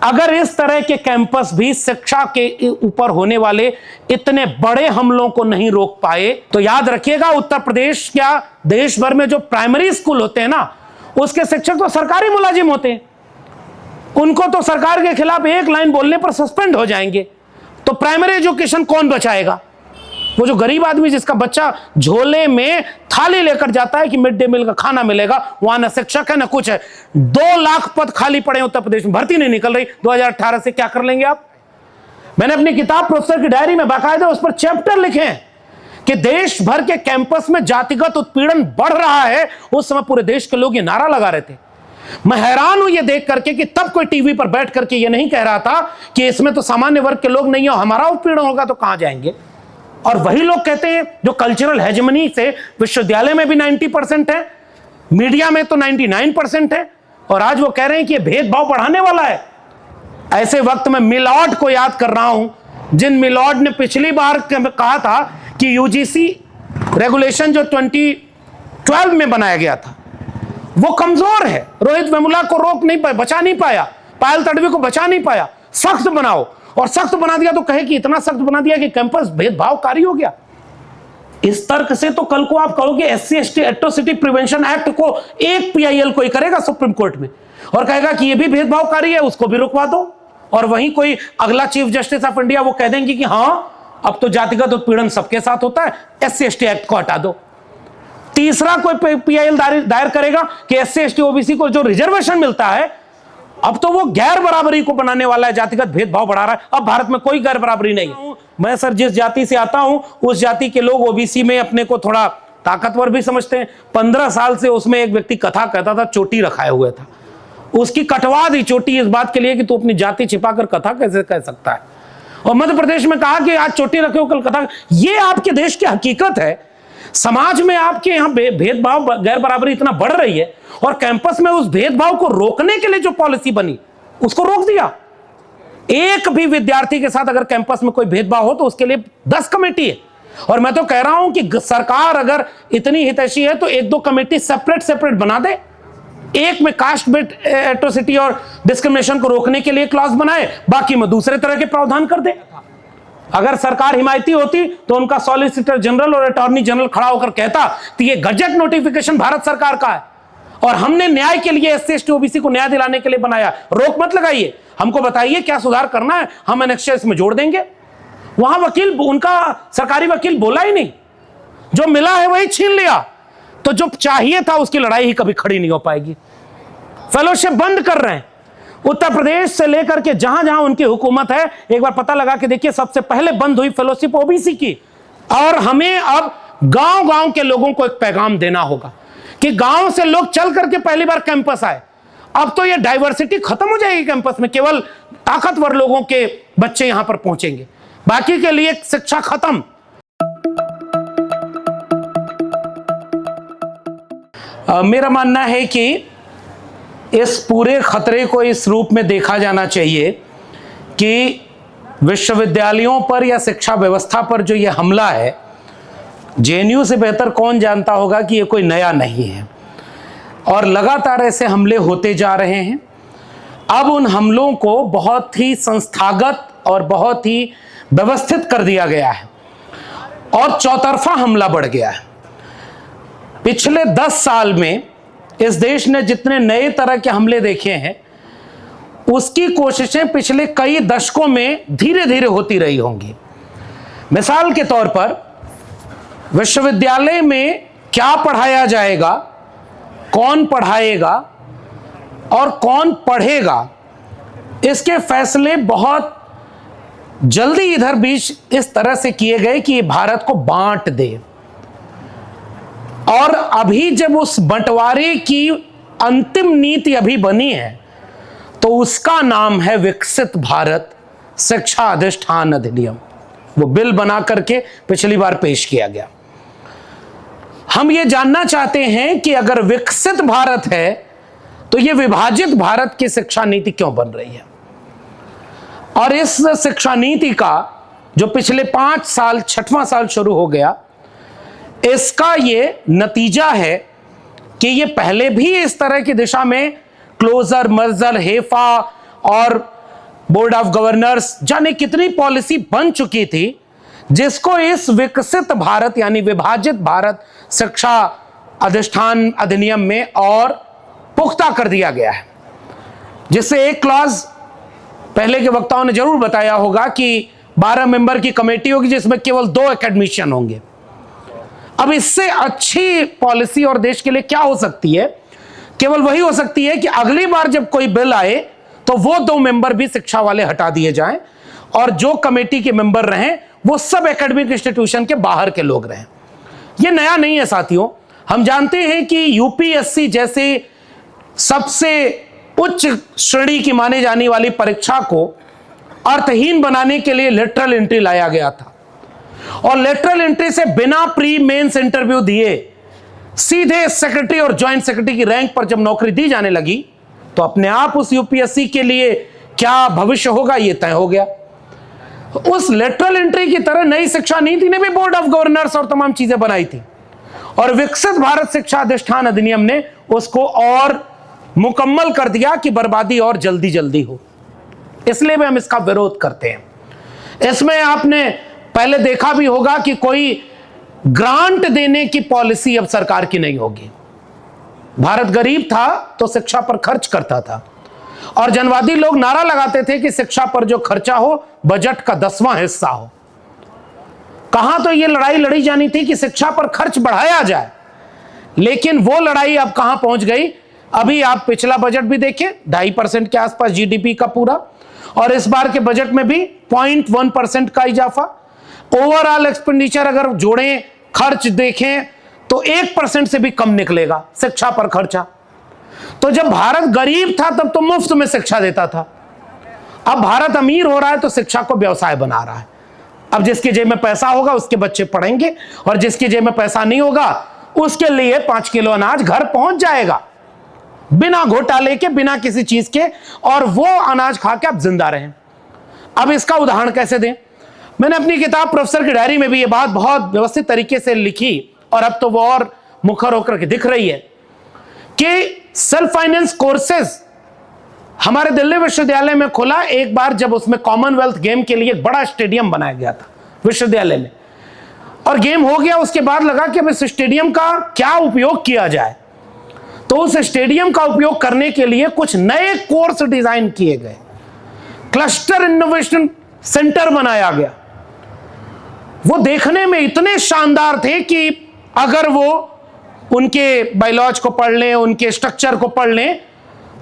अगर इस तरह के कैंपस भी शिक्षा के ऊपर होने वाले इतने बड़े हमलों को नहीं रोक पाए, तो याद रखिएगा उत्तर प्रदेश या देश भर में जो प्राइमरी स्कूल होते हैं ना, उसके शिक्षक तो सरकारी मुलाजिम होते हैं। उनको तो सरकार के खिलाफ एक लाइन बोलने पर सस्पेंड हो जाएंगे। तो प्राइमरी एजुकेशन कौन बचाएगा? वो जो गरीब आदमी जिसका बच्चा झोले में थाली लेकर जाता है कि मिड डे मील का खाना मिलेगा, वहां ना शिक्षक है ना कुछ है। 2 लाख पद खाली पड़े उत्तर प्रदेश में, भर्ती नहीं निकल रही। 2018 से क्या कर लेंगे आप? मैंने अपनी किताब प्रोफेसर की डायरी में बाकायदा उस पर चैप्टर लिखे हैं कि देश भर के कैंपस में जातिगत उत्पीड़न बढ़ रहा है। उस समय पूरे देश के लोग ये नारा लगा रहे थे। मैं हैरान हूं ये देख करके कि तब कोई टीवी पर बैठ करके ये नहीं कह रहा था कि इसमें तो सामान्य वर्ग के लोग नहीं हो, हमारा उत्पीड़न होगा तो कहां जाएंगे। और वही लोग कहते हैं जो कल्चरल हेजेमनी से विश्वविद्यालय में भी 90% है, मीडिया में तो 99% है, और आज वो कह रहे हैं कि ये भेदभाव बढ़ाने वाला है। ऐसे वक्त में मिलॉर्ड को याद कर रहा हूं, जिन मिलॉर्ड ने पिछली बार कहा था कि यूजीसी रेगुलेशन जो 2012 में बनाया गया था वो कमजोर है, रोहित वेमुला को रोक नहीं पाया, बचा नहीं पाया, पायल तडवी को बचा नहीं पाया, सख्त बनाओ। और सख्त बना दिया तो कहे कि इतना सख्त बना दिया कि कैंपस भेदभावकारी हो गया। इस तर्क से तो कल को आप कहोगे SC ST atrocity prevention act को एक PIL कोई करेगा सुप्रीम कोर्ट में और कहेगा कि यह भी भेदभावकारी है, उसको भी रुकवा दो। और वहीं कोई अगला चीफ जस्टिस ऑफ इंडिया वो कह देंगे कि हां अब तो जातिगत उत्पीड़न सबके साथ होता है, SC ST एक्ट को हटा दो। तीसरा कोई PIL दायर करेगा कि SC ST OBC को जो रिजर्वेशन मिलता है अब तो वो गैर बराबरी को बनाने वाला है, जातिगत भेदभाव बढ़ा रहा है। अब भारत में कोई गैर बराबरी नहीं है। मैं सर जिस जाति से आता हूं उस जाति के लोग OBC में अपने को थोड़ा ताकतवर भी समझते हैं। 15 साल से उसमें एक व्यक्ति कथा कहता था, चोटी रखाए हुए था, उसकी कटवा दी चोटी इस बात के लिए कि तू अपनी जाति छिपाकर कथा कैसे कह सकता है। और मध्य प्रदेश में कहा कि आज चोटी रखे हो कल कथा। ये आपके देश की हकीकत है। समाज में आपके यहां भेदभाव गैर बराबरी इतना बढ़ रही है और कैंपस में उस भेदभाव को रोकने के लिए जो पॉलिसी बनी उसको रोक दिया। एक भी विद्यार्थी के साथ अगर कैंपस में कोई भेदभाव हो तो उसके लिए 10 कमेटी है। और मैं तो कह रहा हूं कि सरकार अगर इतनी हितैषी है तो 1-2 कमेटी सेपरेट बना दे। एक में कास्ट बेस्ड एट्रोसिटी और डिस्क्रिमिनेशन को रोकने के लिए क्लॉज बनाए, बाकी में दूसरे तरह के प्रावधान कर दे। अगर सरकार हिमायती होती तो उनका सॉलिसिटर जनरल और अटॉर्नी जनरल खड़ा होकर कहता तो ये गजट नोटिफिकेशन भारत सरकार का है और हमने न्याय के लिए SC ST OBC को न्याय दिलाने के लिए बनाया। रोक मत लगाइए, हमको बताइए क्या सुधार करना है, हम एनेक्शिया इसमें जोड़ देंगे। वहां वकील, उनका सरकारी वकील बोला ही नहीं, जो मिला है वही छीन लिया। तो जो चाहिए था उसकी लड़ाई ही कभी खड़ी नहीं हो पाएगी। फेलोशिप बंद कर रहे हैं उत्तर प्रदेश से लेकर के जहां जहां उनकी हुकूमत है। एक बार पता लगा के देखिए, सबसे पहले बंद हुई फेलोशिप OBC की। और हमें अब गांव-गांव के लोगों को एक पैगाम देना होगा कि गांव से लोग चल करके पहली बार कैंपस आए। अब तो ये डाइवर्सिटी खत्म हो जाएगी कैंपस में, केवल ताकतवर लोगों के बच्चे यहां पर पहुंचेंगे, बाकी के लिए शिक्षा खत्म। मेरा मानना है कि इस पूरे खतरे को इस रूप में देखा जाना चाहिए कि विश्वविद्यालयों पर या शिक्षा व्यवस्था पर जो ये हमला है, JNU से बेहतर कौन जानता होगा कि ये कोई नया नहीं है और लगातार ऐसे हमले होते जा रहे हैं। अब उन हमलों को बहुत ही संस्थागत और बहुत ही व्यवस्थित कर दिया गया है और चौतरफा हमला बढ़ गया है। पिछले 10 साल में इस देश ने जितने नए तरह के हमले देखे हैं उसकी कोशिशें पिछले कई दशकों में धीरे धीरे होती रही होंगी। मिसाल के तौर पर विश्वविद्यालय में क्या पढ़ाया जाएगा, कौन पढ़ाएगा और कौन पढ़ेगा, इसके फैसले बहुत जल्दी इधर बीच इस तरह से किए गए कि भारत को बांट दे। और अभी जब उस बंटवारे की अंतिम नीति अभी बनी है तो उसका नाम है विकसित भारत शिक्षा अधिष्ठान अधिनियम। वो बिल बना करके पिछली बार पेश किया गया। हम ये जानना चाहते हैं कि अगर विकसित भारत है तो ये विभाजित भारत की शिक्षा नीति क्यों बन रही है। और इस शिक्षा नीति का जो पिछले 5 साल 6वां साल शुरू हो गया, इसका ये नतीजा है कि ये पहले भी इस तरह की दिशा में क्लोजर, मर्जर, हेफा और बोर्ड ऑफ गवर्नर्स, जाने कितनी पॉलिसी बन चुकी थी जिसको इस विकसित भारत यानी विभाजित भारत शिक्षा अधिष्ठान अधिनियम में और पुख्ता कर दिया गया है। जिससे एक क्लॉज पहले के वक्ताओं ने जरूर बताया होगा कि 12 मेंबर की कमेटी होगी जिसमें केवल 2 एकेडमिशियन होंगे। अब इससे अच्छी पॉलिसी और देश के लिए क्या हो सकती है? केवल वही हो सकती है कि अगली बार जब कोई बिल आए तो वो 2 मेंबर भी शिक्षा वाले हटा दिए जाएं और जो कमेटी के मेंबर रहें वो सब एकेडमिक इंस्टीट्यूशन के बाहर के लोग रहें। ये नया नहीं है साथियों, हम जानते हैं कि यूपीएससी जैसे सबसे उच्च श्रेणी की मानी जाने वाली परीक्षा को अर्थहीन बनाने के लिए लेटरल एंट्री लाया गया था और लेटरल एंट्री से बिना प्री मेंस इंटरव्यू दिए सीधे सेक्रेटरी और ज्वाइंट सेक्रेटरी की रैंक पर जब नौकरी दी जाने लगी तो अपने आप उस यूपीएससी के लिए क्या भविष्य होगा ये तय हो गया। उस लेटरल एंट्री की तरह नई शिक्षा नीति ने भी बोर्ड ऑफ गवर्नर्स और तमाम चीजें बनाई थी और विकसित भारत शिक्षा अधिष्ठान अधिनियम ने उसको और मुकम्मल कर दिया कि बर्बादी और जल्दी जल्दी हो। इसलिए भी हम इसका विरोध करते हैं। इसमें आपने पहले देखा भी होगा कि कोई ग्रांट देने की पॉलिसी अब सरकार की नहीं होगी। भारत गरीब था तो शिक्षा पर खर्च करता था और जनवादी लोग नारा लगाते थे कि शिक्षा पर जो खर्चा हो बजट का 10वां हिस्सा हो। कहां तो यह लड़ाई लड़ी जानी थी कि शिक्षा पर खर्च बढ़ाया जाए, लेकिन वो लड़ाई अब कहां पहुंच गई? अभी आप पिछला बजट भी देखें, 2.5% के आसपास जीडीपी का पूरा, और इस बार के बजट में भी 0.1% का इजाफा। ओवरऑल एक्सपेंडिचर अगर जोड़ें, खर्च देखें तो 1% से भी कम निकलेगा शिक्षा पर खर्चा। तो जब भारत गरीब था तब तो मुफ्त में शिक्षा देता था, अब भारत अमीर हो रहा है तो शिक्षा को व्यवसाय बना रहा है। अब जिसकी जेब में पैसा होगा उसके बच्चे पढ़ेंगे और जिसकी जेब में पैसा नहीं होगा उसके लिए 5 किलो अनाज घर पहुंच जाएगा बिना घोटाले के, बिना किसी चीज के, और वो अनाज खा के आप जिंदा रहें। अब इसका उदाहरण कैसे दें? मैंने अपनी किताब प्रोफेसर की डायरी में भी ये बात बहुत व्यवस्थित तरीके से लिखी और अब तो वो और मुखर होकर के दिख रही है कि सेल्फ फाइनेंस कोर्सेज हमारे दिल्ली विश्वविद्यालय में खुला एक बार जब उसमें कॉमनवेल्थ गेम के लिए एक बड़ा स्टेडियम बनाया गया था विश्वविद्यालय में, और गेम हो गया। उसके बाद लगा कि अब इस स्टेडियम का क्या उपयोग किया जाए, तो उस स्टेडियम का उपयोग करने के लिए कुछ नए कोर्स डिजाइन किए गए, क्लस्टर इनोवेशन सेंटर बनाया गया। वो देखने में इतने शानदार थे कि अगर वो उनके बायोलॉजी को पढ़ लें, उनके स्ट्रक्चर को पढ़ लें,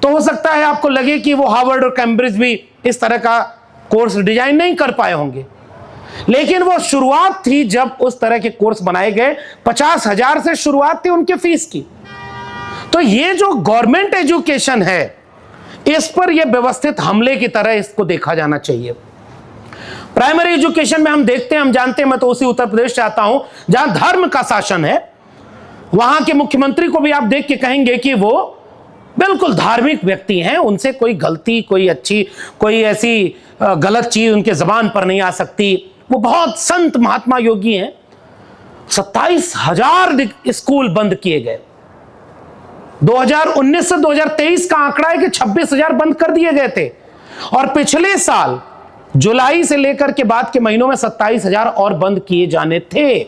तो हो सकता है आपको लगे कि वो हार्वर्ड और कैम्ब्रिज भी इस तरह का कोर्स डिजाइन नहीं कर पाए होंगे। लेकिन वो शुरुआत थी जब उस तरह के कोर्स बनाए गए। 50,000 से शुरुआत थी उनके फीस की। तो ये जो गवर्नमेंट एजुकेशन है इस पर यह व्यवस्थित हमले की तरह इसको देखा जाना चाहिए। प्राइमरी एजुकेशन में हम देखते हैं, हम जानते हैं, मैं तो उसी उत्तर प्रदेश से आता हूं जहां धर्म का शासन है। वहां के मुख्यमंत्री को भी आप देख के कहेंगे कि वो बिल्कुल धार्मिक व्यक्ति हैं, उनसे कोई गलती, कोई अच्छी, कोई ऐसी गलत चीज उनके जबान पर नहीं आ सकती। वो बहुत संत महात्मा योगी हैं। 27,000 स्कूल बंद किए गए। 2019 से 2023 का आंकड़ा है कि 26,000 बंद कर दिए गए थे और पिछले साल जुलाई से लेकर के बाद के महीनों में 27,000 और बंद किए जाने थे।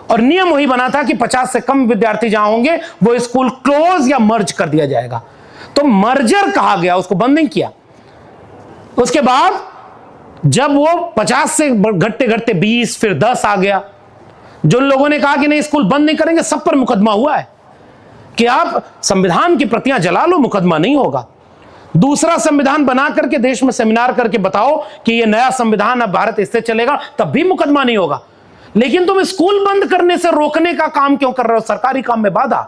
और नियम वही बना था कि 50 से कम विद्यार्थी जहां होंगे वो स्कूल क्लोज या मर्ज कर दिया जाएगा। तो मर्जर कहा गया, उसको बंद नहीं किया। उसके बाद जब वो 50 से घटते घटते 20 फिर 10 आ गया। जो लोगों ने कहा कि नहीं स्कूल बंद नहीं करेंगे, सब पर मुकदमा हुआ है कि आप संविधान की प्रतियां जला लो, मुकदमा नहीं होगा। दूसरा संविधान बना करके देश में सेमिनार करके बताओ कि ये नया संविधान अब भारत इससे चलेगा, तब भी मुकदमा नहीं होगा। लेकिन तुम स्कूल बंद करने से रोकने का काम क्यों कर रहे हो? सरकारी काम में बाधा।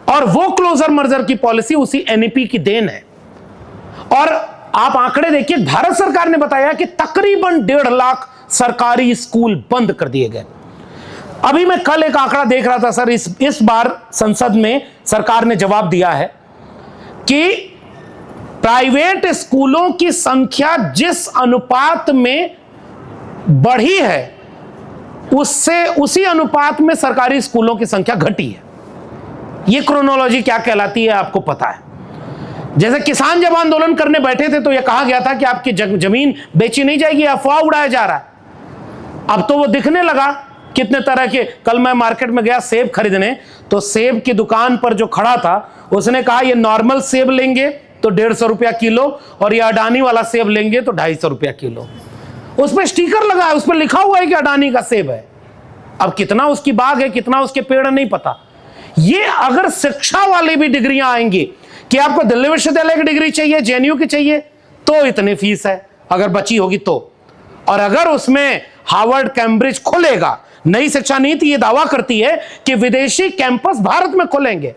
और वो क्लोजर मर्जर की पॉलिसी उसी एनईपी की देन है। और आप आंकड़े देखिए, भारत सरकार ने बताया कि तकरीबन 1.5 लाख सरकारी स्कूल बंद कर दिए गए। अभी मैं कल एक आंकड़ा देख रहा था सर, इस बार संसद में सरकार ने जवाब दिया है कि प्राइवेट स्कूलों की संख्या जिस अनुपात में बढ़ी है उससे उसी अनुपात में सरकारी स्कूलों की संख्या घटी है। यह क्रोनोलॉजी क्या कहलाती है आपको पता है जैसे किसान जब आंदोलन करने बैठे थे तो यह कहा गया था कि आपकी जमीन बेची नहीं जाएगी, अफवाह उड़ाया जा रहा है। अब तो वो दिखने लगा कितने तरह के। कल मैं मार्केट में गया सेब खरीदने, तो सेब की दुकान पर जो खड़ा था उसने कहा ये नॉर्मल सेब लेंगे तो 150 रुपया किलो, और ये अडानी वाला सेब लेंगे तो 250 रुपया किलो। उस पर स्टिकर लगा है, उस पर लिखा हुआ है कि अडानी का सेब है। अब कितना उसकी बाग है, कितना उसके पेड़ नहीं पता। ये अगर शिक्षा वाली भी डिग्रियां आएंगी कि आपको दिल्ली विश्वविद्यालय की डिग्री चाहिए, जेएनयू की चाहिए, तो इतनी फीस है अगर बची होगी तो। और अगर उसमें हार्वर्ड कैम्ब्रिज खुलेगा, नई शिक्षा नीति ये दावा करती है कि विदेशी कैंपस भारत में खुलेंगे।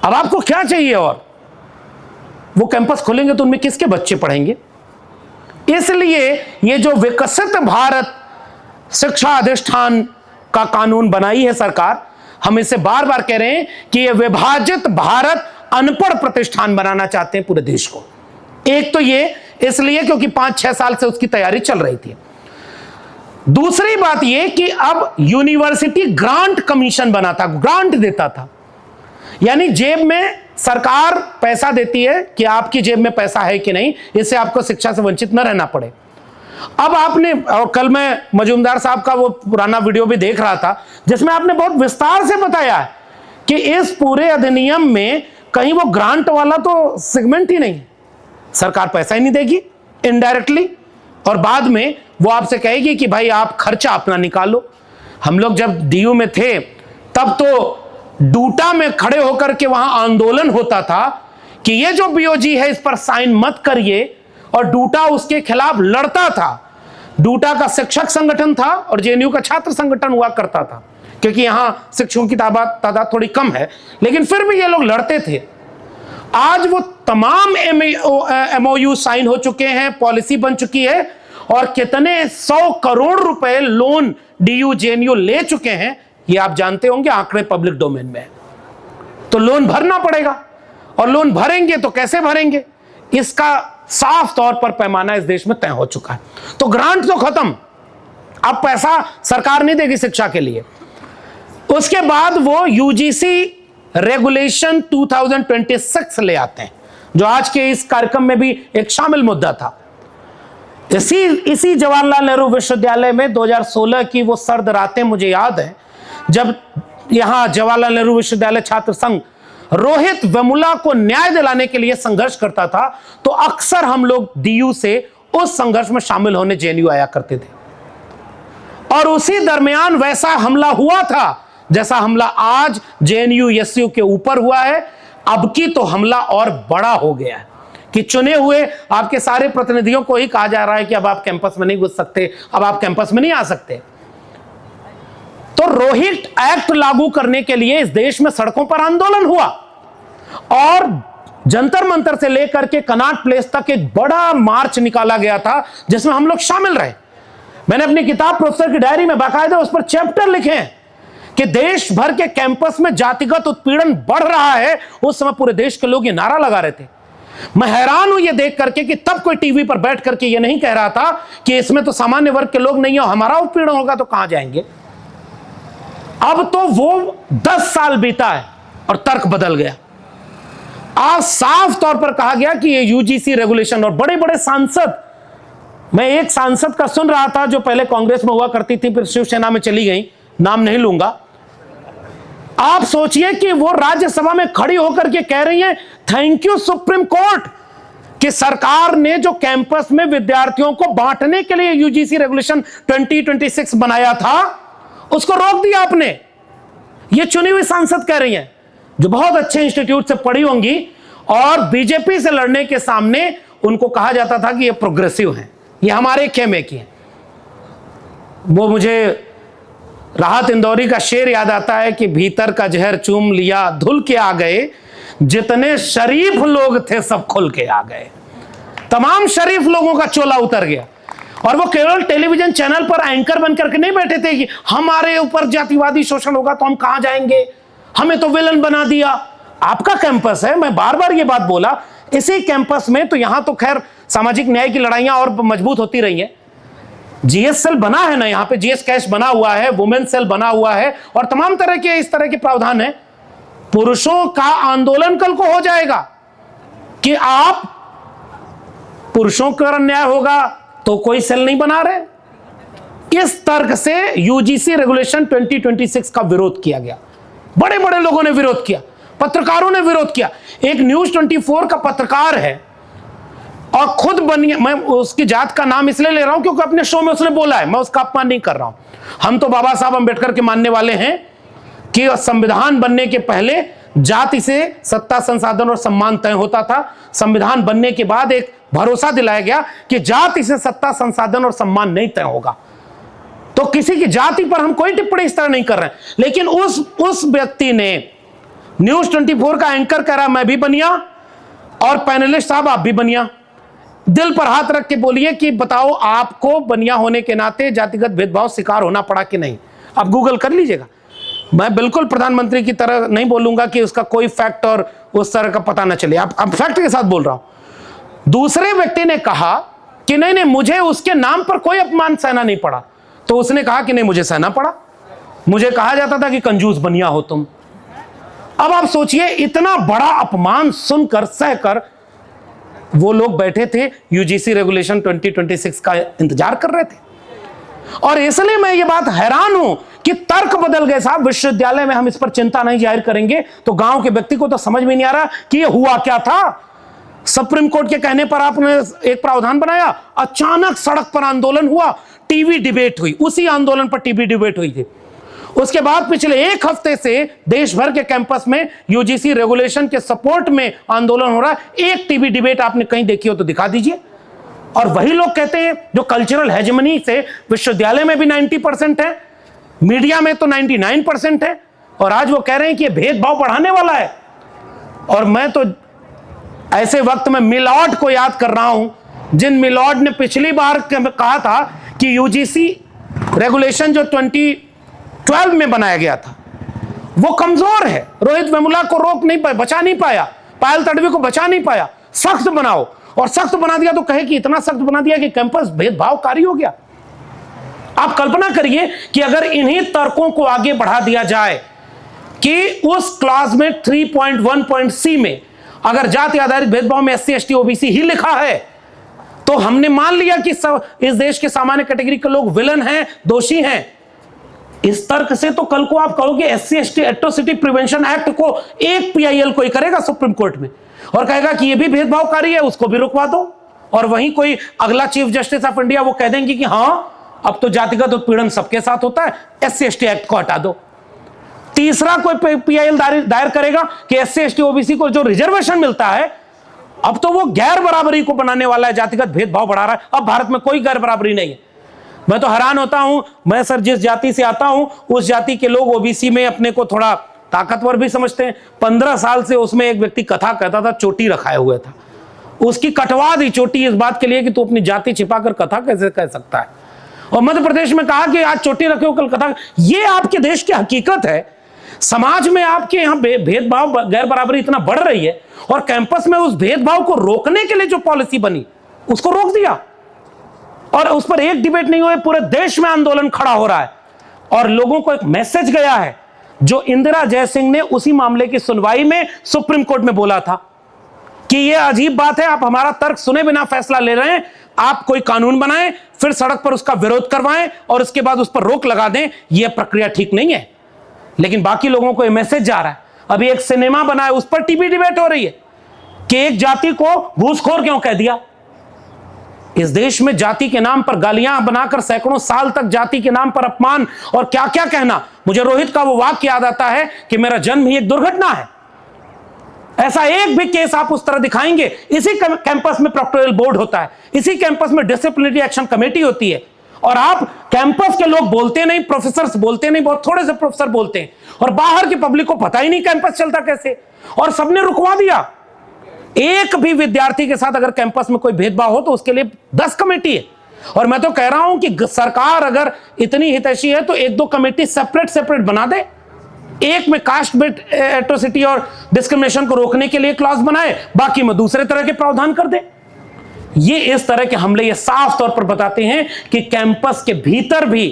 अब आपको क्या चाहिए? और वो कैंपस खुलेंगे तो उनमें किसके बच्चे पढ़ेंगे? इसलिए ये जो विकसित भारत शिक्षा अधिष्ठान का कानून बनाई है सरकार, हम इसे बार बार कह रहे हैं कि ये विभाजित भारत अनपढ़ प्रतिष्ठान बनाना चाहते हैं पूरे देश को। एक तो ये इसलिए क्योंकि 5-6 साल से उसकी तैयारी चल रही थी। दूसरी बात ये कि अब यूनिवर्सिटी ग्रांट कमीशन बना था, ग्रांट देता था, यानी जेब में सरकार पैसा देती है कि आपकी जेब में पैसा है कि नहीं, इससे आपको शिक्षा से वंचित न रहना पड़े। अब आपने, और कल मैं मजूमदार साहब का वो पुराना वीडियो भी देख रहा था जिसमें आपने बहुत विस्तार से बताया है कि इस पूरे अधिनियम में कहीं वो ग्रांट वाला तो सेगमेंट ही नहीं है। सरकार पैसा ही नहीं देगी इनडायरेक्टली, और बाद में वो आपसे कहेगी कि भाई आप खर्चा अपना निकालो। हम लोग जब डीयू में थे तब तो डूटा में खड़े होकर के वहां आंदोलन होता था कि ये जो बीओजी है इस पर साइन मत करिए, और डूटा उसके खिलाफ लड़ता था। डूटा का शिक्षक संगठन था और जेएनयू का छात्र संगठन हुआ करता था, क्योंकि यहां शिक्षकों की तादाद थोड़ी कम है, लेकिन फिर भी ये लोग लड़ते थे। आज वो तमाम एमओयू साइन हो चुके हैं, पॉलिसी बन चुकी है, और कितने 100 करोड़ रुपए लोन डीयू जेएनयू ले चुके हैं ये आप जानते होंगे, आंकड़े पब्लिक डोमेन में। तो लोन भरना पड़ेगा, और लोन भरेंगे तो कैसे भरेंगे, इसका साफ तौर पर पैमाना इस देश में तय हो चुका है। तो ग्रांट तो खत्म, अब पैसा सरकार नहीं देगी शिक्षा के लिए। उसके बाद वो यूजीसी रेगुलेशन 2026 ले आते हैं, जो आज के इस कार्यक्रम में भी एक शामिल मुद्दा था। इसी जवाहरलाल नेहरू विश्वविद्यालय में 2016 की वो सर्द रातें मुझे याद है, जब यहां जवाहरलाल नेहरू विश्वविद्यालय छात्र संघ रोहित वेमुला को न्याय दिलाने के लिए संघर्ष करता था, तो अक्सर हम लोग डीयू से उस संघर्ष में शामिल होने जेएनयू आया करते थे। और उसी दरमियान वैसा हमला हुआ था जैसा हमला आज जेएनयू एसयू के ऊपर हुआ है। अब की तो हमला और बड़ा हो गया है कि चुने हुए आपके सारे प्रतिनिधियों को ही कहा जा रहा है कि अब आप कैंपस में नहीं घुस सकते, अब आप कैंपस में नहीं आ सकते। तो रोहित एक्ट लागू करने के लिए इस देश में सड़कों पर आंदोलन हुआ, और जंतर मंतर से लेकर के कनॉट प्लेस तक एक बड़ा मार्च निकाला गया था जिसमें हम लोग शामिल रहे। मैंने अपनी किताब प्रोफेसर की डायरी में बाकायदा उस पर चैप्टर लिखे हैं कि देश भर के कैंपस में जातिगत उत्पीड़न बढ़ रहा है। उस समय पूरे देश के लोग ये नारा लगा रहे थे। मैं हैरान हूं ये देख करके कि तब कोई टीवी पर बैठ करके ये नहीं कह रहा था कि इसमें तो सामान्य वर्ग के लोग नहीं हो, हमारा उत्पीड़न होगा तो कहां जाएंगे। अब तो वो 10 साल बीता है और तर्क बदल गया। आज साफ तौर पर कहा गया कि ये यूजीसी रेगुलेशन, और बड़े बड़े सांसद, मैं एक सांसद का सुन रहा था जो पहले कांग्रेस में हुआ करती थी फिर शिवसेना में चली गई, नाम नहीं लूंगा। आप सोचिए कि वो राज्यसभा में खड़ी होकर के कह रही है थैंक यू सुप्रीम कोर्ट कि सरकार ने जो कैंपस में विद्यार्थियों को बांटने के लिए यूजीसी रेगुलेशन 2026 बनाया था उसको रोक दिया आपने। ये चुनी हुई सांसद कह रही हैं जो बहुत अच्छे इंस्टीट्यूट से पढ़ी होंगी, और बीजेपी से लड़ने के सामने उनको कहा जाता था कि ये प्रोग्रेसिव हैं, ये हमारे खेमे की हैं। वो मुझे राहत इंदौरी का शेर याद आता है कि भीतर का जहर चूम लिया धुल के आ गए, जितने शरीफ लोग थे सब खुल के आ गए। तमाम शरीफ लोगों का चोला उतर गया, और वो केवल टेलीविजन चैनल पर एंकर बनकर के नहीं बैठे थे कि हमारे ऊपर जातिवादी शोषण होगा तो हम कहां जाएंगे, हमें तो विलन बना दिया। आपका कैंपस है, मैं बार बार ये बात बोला, इसी कैंपस में तो यहां तो खैर सामाजिक न्याय की लड़ाइयां और मजबूत होती रही हैं। जीएस सेल बना है ना, यहां पे जीएस कैश बना हुआ है, वुमेन सेल बना हुआ है, और तमाम तरह के इस तरह के प्रावधान है। पुरुषों का आंदोलन कल को हो जाएगा, कि आप पुरुषों का अन्याय होगा तो कोई सेल नहीं बना रहे। इस तर्क से यूजीसी रेगुलेशन 2026 का विरोध किया गया। बड़े बड़े लोगों ने विरोध किया, पत्रकारों ने विरोध किया। एक न्यूज 24 का पत्रकार है और खुद बनी, मैं उसकी जात का नाम इसलिए ले रहा हूं क्योंकि अपने शो में उसने बोला है, मैं उसका अपमान नहीं कर रहा हूं। हम तो बाबा साहब अंबेडकर के मानने वाले हैं कि संविधान बनने के पहले जाति से सत्ता, संसाधन और सम्मान तय होता था। संविधान बनने के बाद एक भरोसा दिलाया गया कि जाति से सत्ता, संसाधन और सम्मान नहीं तय होगा। तो किसी की जाति पर हम कोई टिप्पणी इस तरह नहीं कर रहे हैं, लेकिन उस व्यक्ति ने न्यूज 24 का एंकर कह रहा मैं भी बनिया और पैनलिस्ट साहब आप भी बनिया। दिल पर हाथ रख के बोलिए कि बताओ आपको बनिया होने के नाते जातिगत भेदभाव शिकार होना पड़ा कि नहीं। आप गूगल कर लीजिएगा। मैं बिल्कुल प्रधानमंत्री की तरह नहीं बोलूंगा कि उसका कोई फैक्ट और उस तरह का पता ना चले। आप फैक्ट के साथ बोल रहा हूं। दूसरे व्यक्ति ने कहा कि नहीं नहीं मुझे उसके नाम पर कोई अपमान सहना नहीं पड़ा, तो उसने कहा कि नहीं मुझे सहना पड़ा, मुझे कहा जाता था कि कंजूस बनिया हो तुम। अब आप सोचिए, इतना बड़ा अपमान सुनकर सहकर वो लोग बैठे थे, यूजीसी रेगुलेशन 2026 का इंतजार कर रहे थे। और इसलिए मैं ये बात हैरान हूं कि तर्क बदल गए साहब। विश्वविद्यालय में हम इस पर चिंता नहीं जाहिर करेंगे तो गांव के व्यक्ति को तो समझ में नहीं आ रहा कि ये हुआ क्या था। सुप्रीम कोर्ट के कहने पर आपने एक प्रावधान बनाया, अचानक सड़क पर आंदोलन हुआ, टीवी डिबेट हुई, उसी आंदोलन पर टीवी डिबेट हुई थी। उसके बाद पिछले एक हफ्ते से देश भर के कैंपस में यूजीसी रेगुलेशन के सपोर्ट में आंदोलन हो रहा है। एक टीवी डिबेट आपने कहीं देखी हो तो दिखा दीजिए। और वही लोग कहते हैं जो कल्चरल हेजेमनी से विश्वविद्यालय में भी 90% है, मीडिया में तो 99% है, और आज वो कह रहे हैं कि ये भेदभाव बढ़ाने वाला है। और मैं तो ऐसे वक्त में मिलॉर्ड को याद कर रहा हूं, जिन मिलॉर्ड ने पिछली बार कहा था कि यूजीसी रेगुलेशन जो 2012 में बनाया गया था वो कमजोर है, रोहित वेमुला को रोक नहीं पाया, बचा नहीं पाया, पायल तडवी को बचा नहीं पाया, सख्त बनाओ। और सख्त बना दिया तो कहे कि इतना सख्त बना दिया कि कैंपस भेदभावकारी हो गया। आप कल्पना करिए कि अगर इन्हीं तर्कों को आगे बढ़ा दिया जाए कि उस क्लास में 3.1.c में अगर जाति आधारित भेदभाव में SC ST OBC ही लिखा है तो हमने मान लिया कि इस देश के सामान्य कैटेगरी के लोग विलन हैं, दोषी हैं। इस तर्क से तो कल को आप कहोगे SC ST atrocity prevention act को एक PIL कोई करेगा सुप्रीम कोर्ट में और कहेगा कि यह भी भेदभावकारी है, उसको भी रुकवा दो। और वहीं कोई अगला चीफ जस्टिस ऑफ इंडिया वो कह देंगे कि हां अब तो जातिगत उत्पीड़न सबके साथ होता है, SC ST एक्ट को हटा दो। तीसरा कोई PIL दायर करेगा कि SC ST OBC को जो रिजर्वेशन मिलता है अब तो वो गैर बराबरी को बनाने वाला है, जातिगत भेदभाव बढ़ा रहा है। अब भारत में कोई गैर बराबरी नहीं है। मैं तो हैरान होता हूं, मैं सर जिस जाति से आता हूं उस जाति के लोग OBC में अपने को थोड़ा ताकतवर भी समझते हैं। 15 साल से उसमें एक व्यक्ति कथा कहता था, चोटी रखाए हुए था, उसकी कटवा दी चोटी इस बात के लिए कि तू अपनी जाति छिपाकर कथा कैसे कह सकता है। और मध्य प्रदेश में कहा कि आज चोटी रखे हो कल कथा। ये आपके देश की हकीकत है। समाज में आपके यहां भेदभाव, गैर बराबरी इतना बढ़ रही है और कैंपस में उस भेदभाव को रोकने के लिए जो पॉलिसी बनी उसको रोक दिया और उस पर एक डिबेट नहीं हुए, पूरे देश में आंदोलन खड़ा हो रहा है। और लोगों को एक मैसेज गया है जो इंदिरा जयसिंह ने उसी मामले की सुनवाई में सुप्रीम कोर्ट में बोला था कि यह अजीब बात है, आप हमारा तर्क सुने बिना फैसला ले रहे हैं, आप कोई कानून बनाएं फिर सड़क पर उसका विरोध करवाएं और उसके बाद उस पर रोक लगा दें, यह प्रक्रिया ठीक नहीं है। लेकिन बाकी लोगों को यह मैसेज जा रहा है। अभी एक सिनेमा बना है, उस पर टीवी डिबेट हो रही है कि एक जाति को घूसखोर क्यों कह दिया। इस देश में जाति के नाम पर गालियां बनाकर सैकड़ों साल तक जाति के नाम पर अपमान और क्या क्या कहना। मुझे रोहित का वो वाक्य याद आता है कि मेरा जन्म ही एक दुर्घटना है। ऐसा एक भी केस आप उस तरह दिखाएंगे। इसी कैंपस में प्रोक्टोरियल बोर्ड होता है, इसी कैंपस में डिसिप्लिनरी एक्शन कमेटी होती है और आप कैंपस के लोग बोलते नहीं, प्रोफेसर बोलते नहीं, बहुत थोड़े से प्रोफेसर बोलते हैं और बाहर की पब्लिक को पता ही नहीं कैंपस चलता कैसे, और सबने रुकवा दिया। एक भी विद्यार्थी के साथ अगर कैंपस में कोई भेदभाव हो तो उसके लिए 10 कमेटी है। और मैं तो कह रहा हूं कि सरकार अगर इतनी हितैषी है तो 1-2 कमेटी सेपरेट बना दे। एक में कास्ट बेस्ड एट्रोसिटी और डिस्क्रिमिनेशन को रोकने के लिए क्लॉज बनाए, बाकी में दूसरे तरह के प्रावधान कर दे। ये इस तरह के हमले ये साफ तौर पर बताते हैं कि कैंपस के भीतर भी,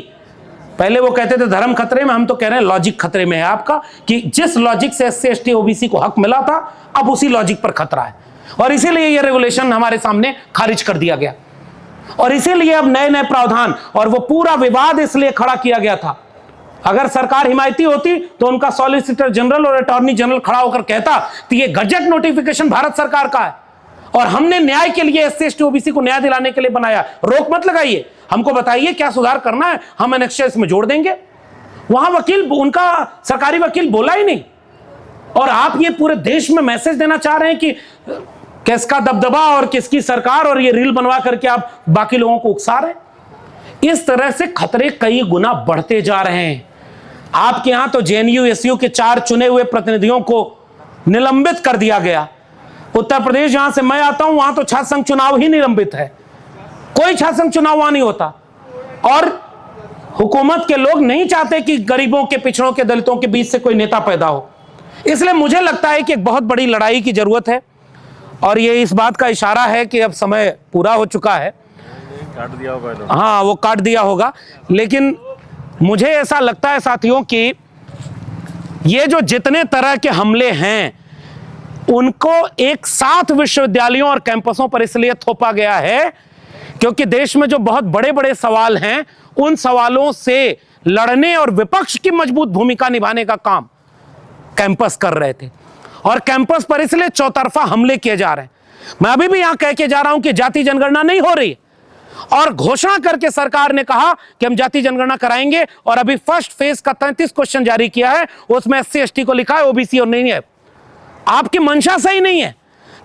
पहले वो कहते थे धर्म खतरे में, हम तो कह रहे हैं लॉजिक खतरे में है आपका, कि जिस लॉजिक से SC ST OBC को हक मिला था अब उसी लॉजिक पर खतरा है। और इसीलिए यह रेगुलेशन हमारे सामने खारिज कर दिया गया, और इसीलिए अब नए नए प्रावधान और वो पूरा विवाद इसलिए खड़ा किया गया था। अगर सरकार हिमायती होती तो उनका सॉलिसिटर जनरल और अटॉर्नी जनरल खड़ा होकर कहता कि ये गजट नोटिफिकेशन भारत सरकार का है और हमने न्याय के लिए SC ST OBC को न्याय दिलाने के लिए बनाया, रोक मत लगाइए, हमको बताइए क्या सुधार करना है, हम एनेक्सचर इसमें जोड़ देंगे। वहां वकील, उनका सरकारी वकील बोला ही नहीं, और आप ये पूरे देश में मैसेज देना चाह रहे हैं कि किसका दबदबा और किसकी सरकार, और ये रील बनवा करके आप बाकी लोगों को उकसा रहे हैं। इस तरह से खतरे कई गुना बढ़ते जा रहे हैं। आपके यहां तो JNU SU के 4 चुने हुए प्रतिनिधियों को निलंबित कर दिया गया। उत्तर प्रदेश जहां से मैं आता हूं वहां तो छात्र संघ चुनाव ही निलंबित है, कोई छात्र संघ चुनाव वहां नहीं होता, और हुकूमत के लोग नहीं चाहते कि गरीबों के, पिछड़ों के, दलितों के बीच से कोई नेता पैदा हो। इसलिए मुझे लगता है कि एक बहुत बड़ी लड़ाई की जरूरत है, और ये इस बात का इशारा है कि अब समय पूरा हो चुका है। काट दिया होगा, हाँ वो काट दिया होगा, लेकिन मुझे ऐसा लगता है साथियों कि ये जो जितने तरह के हमले हैं उनको एक साथ विश्वविद्यालयों और कैंपसों पर इसलिए थोपा गया है क्योंकि देश में जो बहुत बड़े बड़े सवाल हैं उन सवालों से लड़ने और विपक्ष की मजबूत भूमिका निभाने का काम कैंपस कर रहे थे, और कैंपस पर इसलिए चौतरफा हमले किए जा रहे हैं। मैं अभी भी यहां कह के जा रहा हूं कि जाति जनगणना नहीं हो रही, और घोषणा करके सरकार ने कहा कि हम जाति जनगणना कराएंगे, और अभी फर्स्ट फेज का 33 क्वेश्चन जारी किया है, उसमें SC ST को लिखा है, OBC और नहीं है। आपकी मंशा सही नहीं है,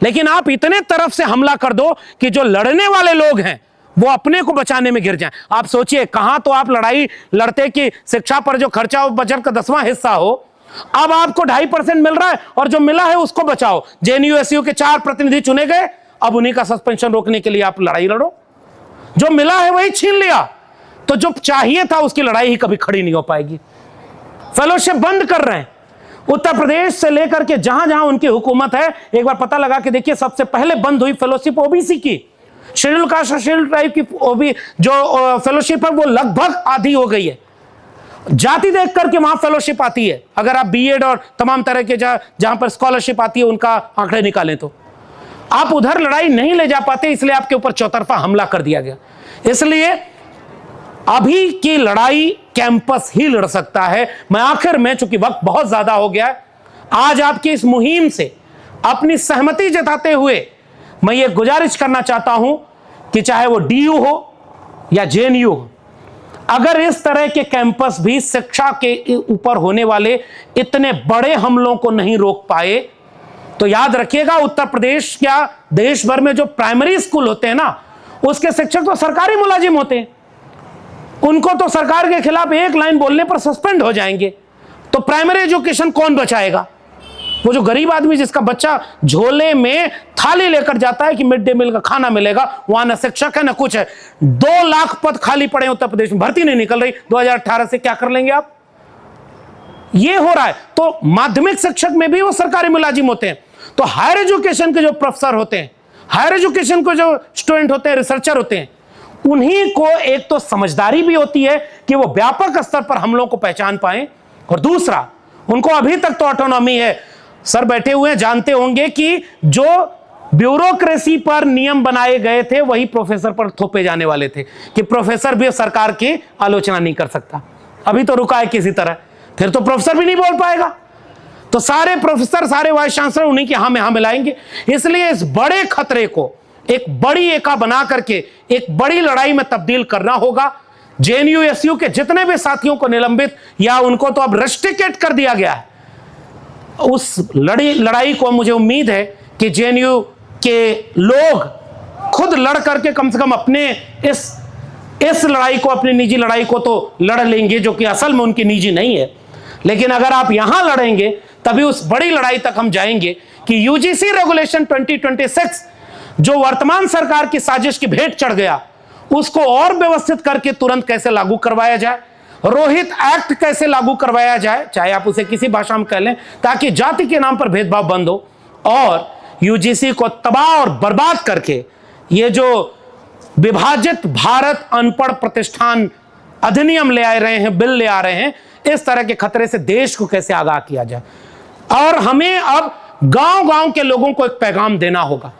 लेकिन आप इतने तरफ से हमला कर दो कि जो लड़ने वाले लोग हैं वो अपने को बचाने में गिर जाएं। आप सोचिए, कहां तो आप लड़ाई लड़ते कि शिक्षा पर जो खर्चा हो बजट का 10वां हिस्सा हो, अब आपको 2.5% मिल रहा है, और जो मिला है उसको बचाओ। JNU SU के 4 प्रतिनिधि चुने गए, अब उन्हीं का सस्पेंशन रोकने के लिए आप लड़ाई लड़ो। जो मिला है वही छीन लिया, तो जो चाहिए था उसकी लड़ाई ही कभी खड़ी नहीं हो पाएगी। फेलोशिप बंद कर रहे हैं उत्तर प्रदेश से लेकर के जहां जहां उनकी हुकूमत है। एक बार पता लगा कि देखिए, सबसे पहले बंद हुई फेलोशिप OBC की, शेड्यूल कास्ट और शेड्यूल ट्राइब की जो फेलोशिप है वो लगभग आधी हो गई है। जाति देख करके वहां फेलोशिप आती है, अगर आप BEd और तमाम तरह के जहां पर स्कॉलरशिप आती है उनका आंकड़े निकालें तो आप उधर लड़ाई नहीं ले जा पाते, इसलिए आपके ऊपर चौतरफा हमला कर दिया गया। इसलिए अभी की लड़ाई कैंपस ही लड़ सकता है। मैं आखिर में, चूंकि वक्त बहुत ज्यादा हो गया है, आज आपकी इस मुहिम से अपनी सहमति जताते हुए मैं ये गुजारिश करना चाहता हूं कि चाहे वो DU हो या JNU हो, अगर इस तरह के कैंपस भी शिक्षा के ऊपर होने वाले इतने बड़े हमलों को नहीं रोक पाए तो याद रखिएगा, उत्तर प्रदेश क्या देश भर में जो प्राइमरी स्कूल होते हैं ना, उसके शिक्षक तो सरकारी मुलाजिम होते हैं, उनको तो सरकार के खिलाफ एक लाइन बोलने पर सस्पेंड हो जाएंगे। तो प्राइमरी एजुकेशन कौन बचाएगा? वो जो गरीब आदमी जिसका बच्चा झोले में थाली लेकर जाता है कि मिड डे मील का खाना मिलेगा, वहां न शिक्षक है न कुछ है। 2 लाख पद खाली पड़े उत्तर प्रदेश में, भर्ती नहीं निकल रही। 2018 से क्या कर लेंगे आप? ये हो रहा है। तो माध्यमिक शिक्षक में भी वो सरकारी मुलाजिम होते हैं, तो हायर एजुकेशन के जो प्रोफेसर होते हैं, हायर एजुकेशन के जो स्टूडेंट होते हैं, रिसर्चर होते हैं, उन्हीं को एक तो समझदारी भी होती है कि वो व्यापक स्तर पर हमलों को पहचान पाए, और दूसरा उनको अभी तक तो ऑटोनॉमी है। सर बैठे हुए हैं, जानते होंगे कि जो ब्यूरोक्रेसी पर नियम बनाए गए थे वही प्रोफेसर पर थोपे जाने वाले थे कि प्रोफेसर भी सरकार की आलोचना नहीं कर सकता। अभी तो रुका है किसी तरह, फिर तो प्रोफेसर भी नहीं बोल पाएगा। तो सारे प्रोफेसर, सारे वाइस चांसलर उन्हीं के हाँ मिलाएंगे। इसलिए इस बड़े खतरे को एक बड़ी एका बना करके एक बड़ी लड़ाई में तब्दील करना होगा। JNU SU के जितने भी साथियों को निलंबित या उनको तो अब रेस्ट्रिकेट कर दिया गया है, उस लड़ाई को मुझे उम्मीद है कि JNU के लोग खुद लड़ करके कम से कम अपने इस लड़ाई को, अपनी निजी लड़ाई को तो लड़ लेंगे, जो कि असल में उनकी निजी नहीं है। लेकिन अगर आप यहां लड़ेंगे तभी उस बड़ी लड़ाई तक हम जाएंगे कि UGC रेगुलेशन 2026 जो वर्तमान सरकार की साजिश की भेंट चढ़ गया, उसको और व्यवस्थित करके तुरंत कैसे लागू करवाया जाए, रोहित एक्ट कैसे लागू करवाया जाए, चाहे आप उसे किसी भाषा में कह लें, ताकि जाति के नाम पर भेदभाव बंद हो, और UGC को तबाह और बर्बाद करके ये जो विभाजित भारत अनपढ़ प्रतिष्ठान अधिनियम ले आ रहे हैं, बिल ले आ रहे हैं, इस तरह के खतरे से देश को कैसे आगाह किया जाए। और हमें अब गांव गांव के लोगों को एक पैगाम देना होगा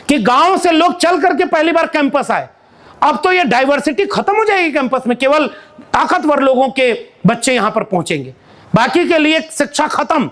कि गांव से लोग चल करके पहली बार कैंपस आए। अब तो ये डाइवर्सिटी खत्म हो जाएगी कैंपस में, केवल ताकतवर लोगों के बच्चे यहां पर पहुंचेंगे, बाकी के लिए शिक्षा खत्म।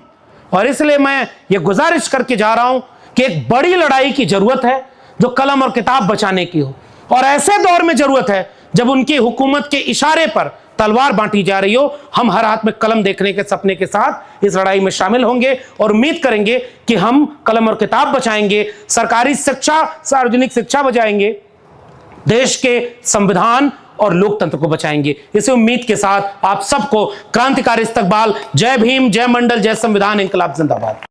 और इसलिए मैं ये गुजारिश करके जा रहा हूं कि एक बड़ी लड़ाई की जरूरत है जो कलम और किताब बचाने की हो, और ऐसे दौर में जरूरत है जब उनकी हुकूमत के इशारे पर तलवार बांटी जा रही हो। हम हर हाथ में कलम देखने के सपने के साथ इस लड़ाई में शामिल होंगे और उम्मीद करेंगे कि हम कलम और किताब बचाएंगे, सरकारी शिक्षा, सार्वजनिक शिक्षा बचाएंगे, देश के संविधान और लोकतंत्र को बचाएंगे। इसी उम्मीद के साथ आप सबको क्रांतिकारी इस्तकबाल। जय भीम, जय मंडल, जय संविधान, इंकलाब जिंदाबाद।